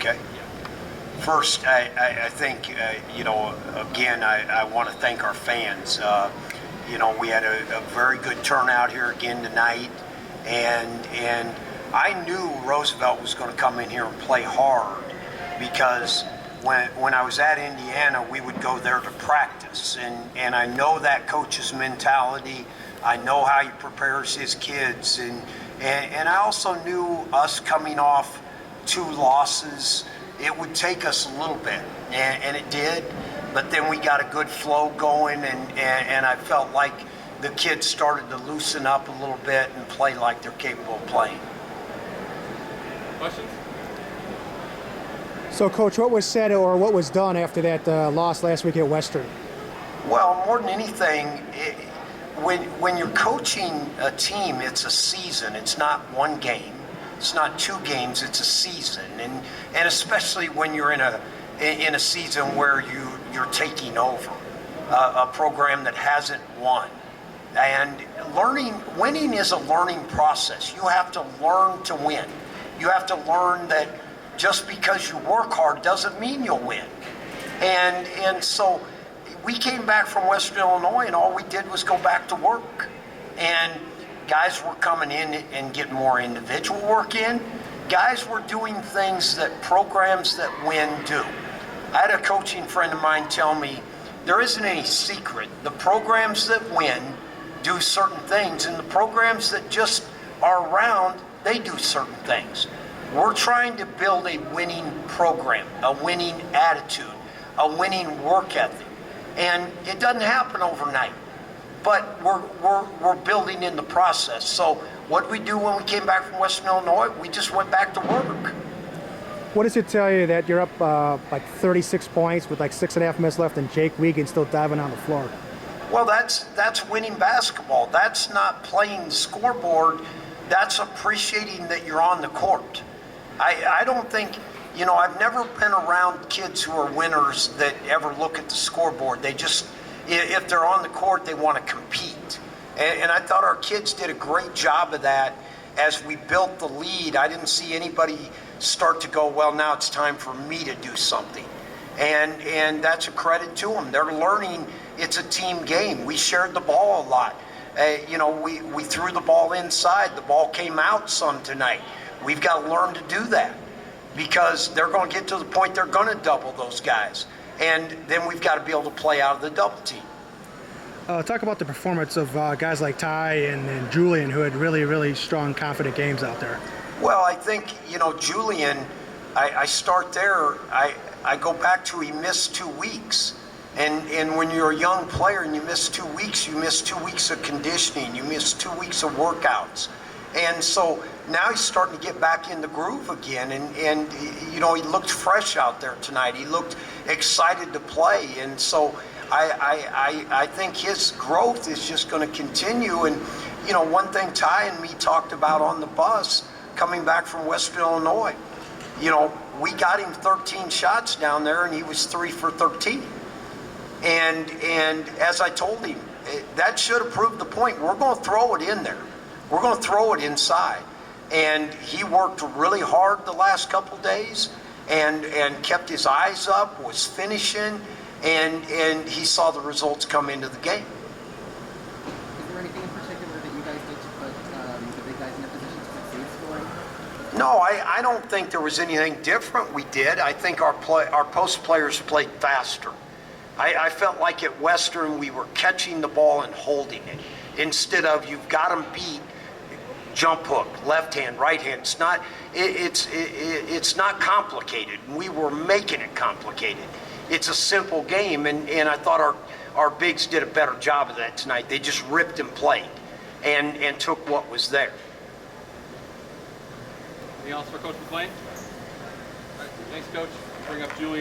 Okay. First, I think, again, I want to thank our fans. We had a very good turnout here again tonight, and I knew Roosevelt was going to come in here and play hard because when I was at Indiana, we would go there to practice, and I know that coach's mentality. I know how he prepares his kids, and I also knew us coming off 2 losses, it would take us a little bit, and it did, but then we got a good flow going, and I felt like the kids started to loosen up a little bit and play like they're capable of playing. Questions? So, Coach, what was said or what was done after that loss last week at Western? Well, more than anything, when you're coaching a team, it's a season. It's not one game. It's not 2 games. It's a season, and especially when you're in a season where you're taking over a program that hasn't won. And winning is a learning process. You have to learn to win. You have to learn that just because you work hard doesn't mean you'll win. And so we came back from Western Illinois, and all we did was go back to work. And guys were coming in and getting more individual work in. Guys were doing things that programs that win do. I had a coaching friend of mine tell me, there isn't any secret. The programs that win do certain things, and the programs that just are around, they do certain things. We're trying to build a winning program, a winning attitude, a winning work ethic. And it doesn't happen overnight, but we're building in the process. So what did we do when we came back from Western Illinois? We just went back to work. What does it tell you that you're up like 36 points with like 6.5 minutes left and Jake Wiegand still diving on the floor? Well, that's winning basketball. That's not playing the scoreboard. That's appreciating that you're on the court. I don't think, I've never been around kids who are winners that ever look at the scoreboard. They just, if they're on the court, they want to compete. And I thought our kids did a great job of that as we built the lead. I didn't see anybody start to go, well, now it's time for me to do something. And that's a credit to them. They're learning it's a team game. We shared the ball a lot. We threw the ball inside. The ball came out some tonight. We've got to learn to do that because they're going to get to the point they're going to double those guys. And then we've got to be able to play out of the double team. Talk about the performance of guys like Ty and Julian, who had really, really strong, confident games out there. Well, I think, Julian, I start there. I go back to he missed 2 weeks. And when you're a young player and you miss 2 weeks, you miss 2 weeks of conditioning, you miss 2 weeks of workouts. And so now he's starting to get back in the groove again. And he looked fresh out there tonight. He looked excited to play. And so I think his growth is just going to continue. And, one thing Ty and me talked about on the bus coming back from Western Illinois, we got him 13 shots down there and he was 3 for 13. And as I told him, that should have proved the point. We're going to throw it in there. We're going to throw it inside. And he worked really hard the last couple days and kept his eyes up, was finishing, and he saw the results come into the game. Is there anything in particular that you guys did to put the big guys in a position to succeed scoring? No, I don't think there was anything different we did. I think our post players played faster. I felt like at Western we were catching the ball and holding it instead of you've got them beat, jump hook, left hand, right hand. It's not complicated. We were making it complicated. It's a simple game, and I thought our bigs did a better job of that tonight. They just ripped and played and took what was there. Anything else for Coach McClain? All right, thanks, Coach. Bring up Julie.